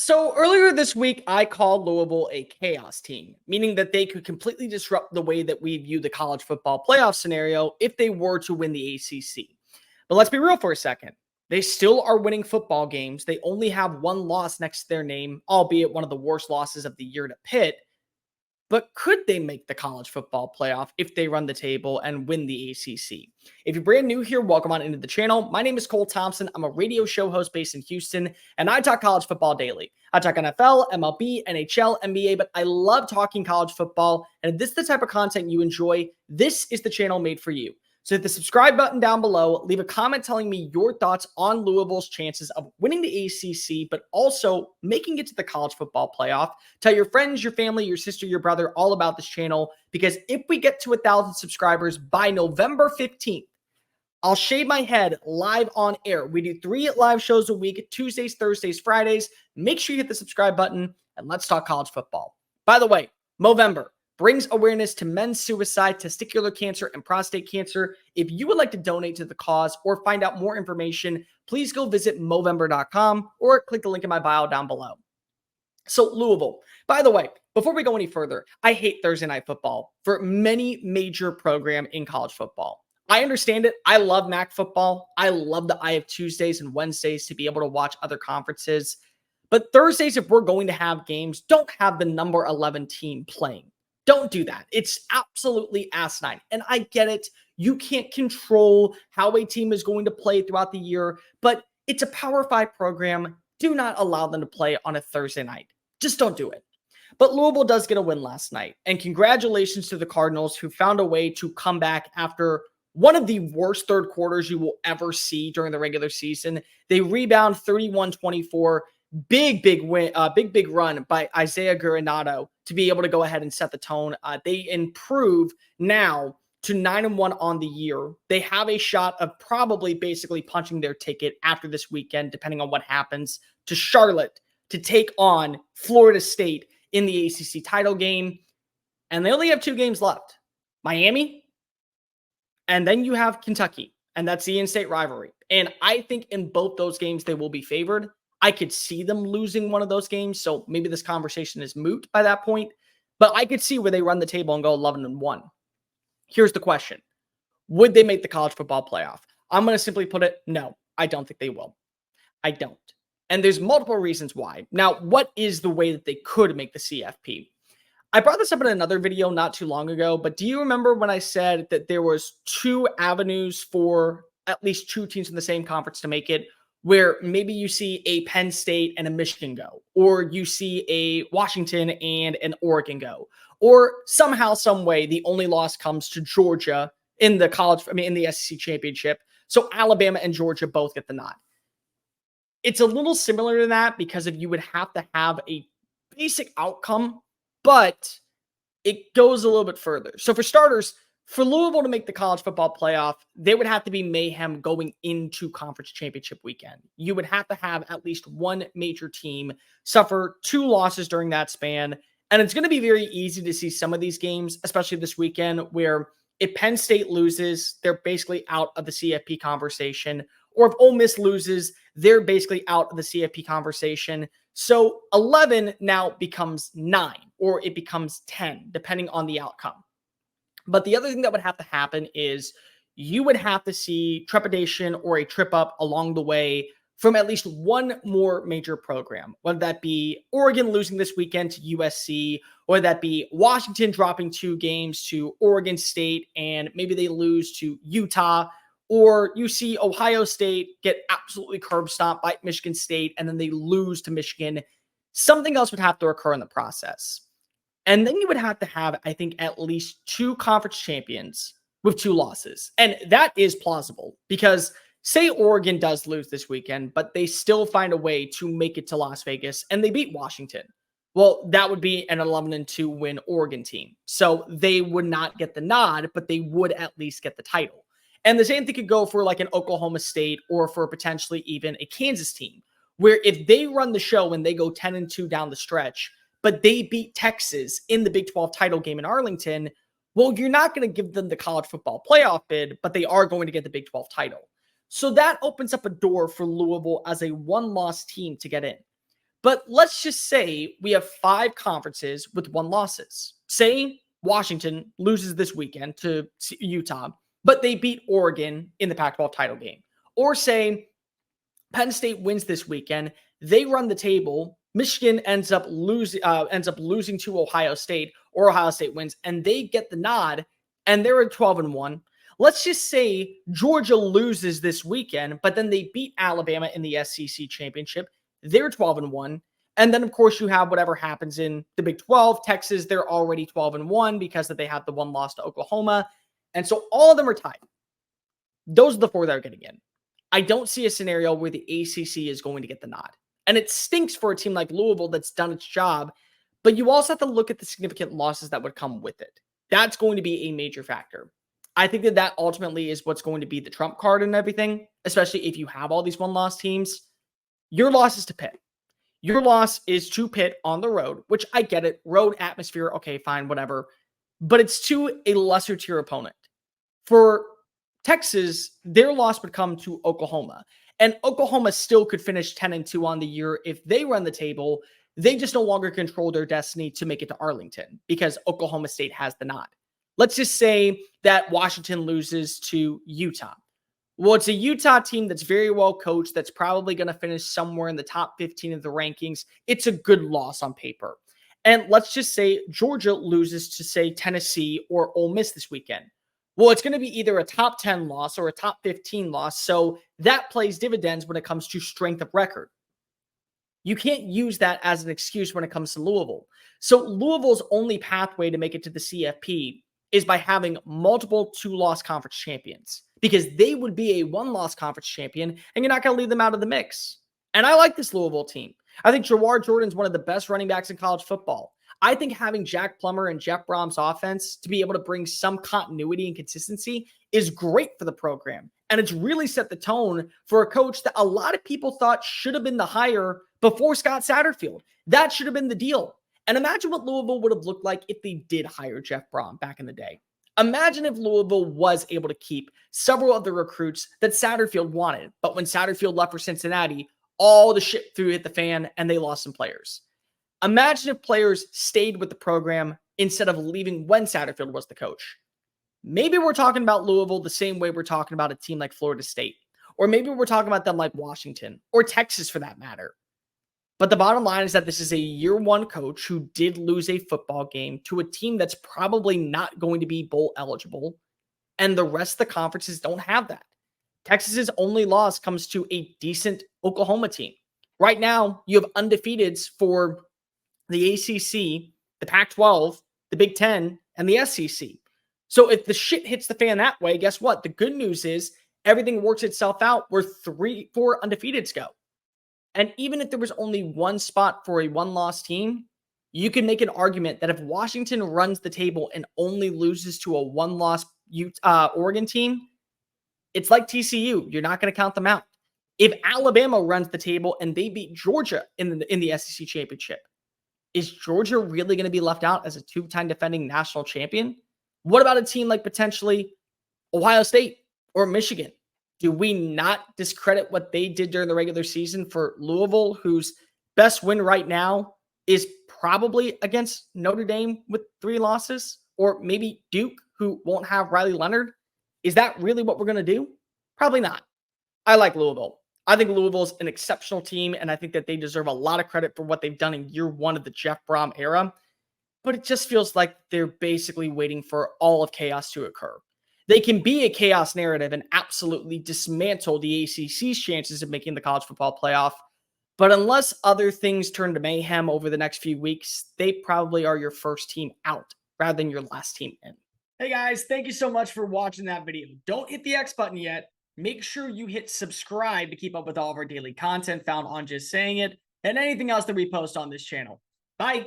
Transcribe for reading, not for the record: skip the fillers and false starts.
So earlier this week, I called Louisville a chaos team, meaning that they could completely disrupt the way that we view the college football playoff scenario if they were to win the ACC. But let's be real for a second. They still are winning football games. They only have one loss next to their name, albeit one of the worst losses of the year to Pitt. But could they make the college football playoff if they run the table and win the ACC? If you're brand new here, welcome on into the channel. My name is Cole Thompson. I'm a radio show host based in Houston, and I talk college football daily. I talk NFL, MLB, NHL, NBA, but I love talking college football. And if this is the type of content you enjoy, this is the channel made for you. So hit the subscribe button down below, leave a comment telling me your thoughts on Louisville's chances of winning the ACC, but also making it to the college football playoff. Tell your friends, your family, your sister, your brother all about this channel, because if we get to 1,000 subscribers by November 15th, I'll shave my head live on air. We do 3 live shows a week, Tuesdays, Thursdays, Fridays. Make sure you hit the subscribe button and let's talk college football. By the way, Movember brings awareness to men's suicide, testicular cancer, and prostate cancer. If you would like to donate to the cause or find out more information, please go visit Movember.com or click the link in my bio down below. So Louisville, by the way, before we go any further, I hate Thursday night football for many major program in college football. I understand it. I love MAC football. I love that I have Tuesdays and Wednesdays to be able to watch other conferences. But Thursdays, if we're going to have games, don't have the number 11 team playing. Don't do that. It's absolutely asinine. And I get it. You can't control how a team is going to play throughout the year, but it's a Power 5 program. Do not allow them to play on a Thursday night. Just don't do it. But Louisville does get a win last night. And congratulations to the Cardinals, who found a way to come back after one of the worst third quarters you will ever see during the regular season. They rebound 31-24. Big win, big run by Isaiah Guarinato to be able to go ahead and set the tone. They improve now to 9-1 on the year. They have a shot of probably basically punching their ticket after this weekend, depending on what happens, to Charlotte to take on Florida State in the ACC title game. And they only have 2 games left. Miami, and then you have Kentucky, and that's the in-state rivalry. And I think in both those games, they will be favored. I could see them losing one of those games, so maybe this conversation is moot by that point. But I could see where they run the table and go 11-1. Here's the question. Would they make the college football playoff? I'm going to simply put it, no, I don't think they will. I don't. And there's multiple reasons why. Now, what is the way that they could make the CFP? I brought this up in another video not too long ago, but do you remember when I said that there was 2 avenues for at least 2 teams in the same conference to make it, where maybe you see a Penn State and a Michigan go, or you see a Washington and an Oregon go, or somehow, some way, the only loss comes to Georgia in the SEC championship. So Alabama and Georgia both get the nod. It's a little similar to that because you would have to have a basic outcome, but it goes a little bit further. So for starters, for Louisville to make the college football playoff, there would have to be mayhem going into conference championship weekend. You would have to have at least one major team suffer 2 losses during that span. And it's going to be very easy to see some of these games, especially this weekend, where if Penn State loses, they're basically out of the CFP conversation. Or if Ole Miss loses, they're basically out of the CFP conversation. So 11 now becomes 9, or it becomes 10, depending on the outcome. But the other thing that would have to happen is you would have to see trepidation or a trip up along the way from at least one more major program, whether that be Oregon losing this weekend to USC, or that be Washington dropping 2 games to Oregon State, and maybe they lose to Utah, or you see Ohio State get absolutely curb stomped by Michigan State, and then they lose to Michigan. Something else would have to occur in the process. And then you would have to have, I think, at least 2 conference champions with 2 losses. And that is plausible because say Oregon does lose this weekend, but they still find a way to make it to Las Vegas and they beat Washington. Well, that would be an 11-2 win Oregon team. So they would not get the nod, but they would at least get the title. And the same thing could go for like an Oklahoma State or for potentially even a Kansas team, where if they run the show and they go 10-2 down the stretch, but they beat Texas in the Big 12 title game in Arlington, well, you're not going to give them the college football playoff bid, but they are going to get the Big 12 title. So that opens up a door for Louisville as a 1-loss team to get in. But let's just say we have 5 conferences with 1 losses. Say Washington loses this weekend to Utah, but they beat Oregon in the Pac-12 title game. Or say Penn State wins this weekend, they run the table, Michigan ends up losing to Ohio State, or Ohio State wins, and they get the nod, and they're at 12-1. Let's just say Georgia loses this weekend, but then they beat Alabama in the SEC championship. They're 12-1. And then, of course, you have whatever happens in the Big 12. Texas, they're already 12-1 because they have the 1 loss to Oklahoma. And so all of them are tied. Those are the 4 that are getting in. I don't see a scenario where the ACC is going to get the nod. And it stinks for a team like Louisville that's done its job, but you also have to look at the significant losses that would come with it. That's going to be a major factor. I think that ultimately is what's going to be the trump card and everything, especially if you have all these 1-loss teams. Your loss is to Pitt. Your loss is to Pitt on the road, which I get it. Road atmosphere, okay, fine, whatever. But it's to a lesser tier opponent. For Texas, their loss would come to Oklahoma. And Oklahoma still could finish 10-2 on the year if they run the table. They just no longer control their destiny to make it to Arlington because Oklahoma State has the nod. Let's just say that Washington loses to Utah. Well, it's a Utah team that's very well coached, that's probably going to finish somewhere in the top 15 of the rankings. It's a good loss on paper. And let's just say Georgia loses to, say, Tennessee or Ole Miss this weekend. Well, it's going to be either a top 10 loss or a top 15 loss. So that plays dividends when it comes to strength of record. You can't use that as an excuse when it comes to Louisville. So Louisville's only pathway to make it to the CFP is by having multiple 2-loss conference champions, because they would be a 1-loss conference champion, and you're not going to leave them out of the mix. And I like this Louisville team. I think Jawar Jordan's one of the best running backs in college football. I think having Jack Plummer and Jeff Brom's offense to be able to bring some continuity and consistency is great for the program. And it's really set the tone for a coach that a lot of people thought should have been the hire before Scott Satterfield. That should have been the deal. And imagine what Louisville would have looked like if they did hire Jeff Brom back in the day. Imagine if Louisville was able to keep several of the recruits that Satterfield wanted. But when Satterfield left for Cincinnati, all the shit hit the fan and they lost some players. Imagine if players stayed with the program instead of leaving when Satterfield was the coach. Maybe we're talking about Louisville the same way we're talking about a team like Florida State. Or maybe we're talking about them like Washington or Texas for that matter. But the bottom line is that this is a year 1 coach who did lose a football game to a team that's probably not going to be bowl eligible. And the rest of the conferences don't have that. Texas's only loss comes to a decent Oklahoma team. Right now, you have undefeateds for the ACC, the Pac-12, the Big Ten, and the SEC. So if the shit hits the fan that way, guess what? The good news is everything works itself out where 3-4 undefeateds go. And even if there was only 1 spot for a 1-loss team, you can make an argument that if Washington runs the table and only loses to a 1-loss Oregon team, it's like TCU. You're not going to count them out. If Alabama runs the table and they beat Georgia in the SEC championship, is Georgia really going to be left out as a 2-time defending national champion? What about a team like potentially Ohio State or Michigan? Do we not discredit what they did during the regular season for Louisville, whose best win right now is probably against Notre Dame with 3 losses? Or maybe Duke, who won't have Riley Leonard? Is that really what we're going to do? Probably not. I like Louisville. I think Louisville's an exceptional team, and I think that they deserve a lot of credit for what they've done in year 1 of the Jeff Brom era. But it just feels like they're basically waiting for all of chaos to occur. They can be a chaos narrative and absolutely dismantle the ACC's chances of making the college football playoff. But unless other things turn to mayhem over the next few weeks, they probably are your first team out rather than your last team in. Hey guys, thank you so much for watching that video. Don't hit the X button yet. Make sure you hit subscribe to keep up with all of our daily content found on Just Saying It and anything else that we post on this channel. Bye.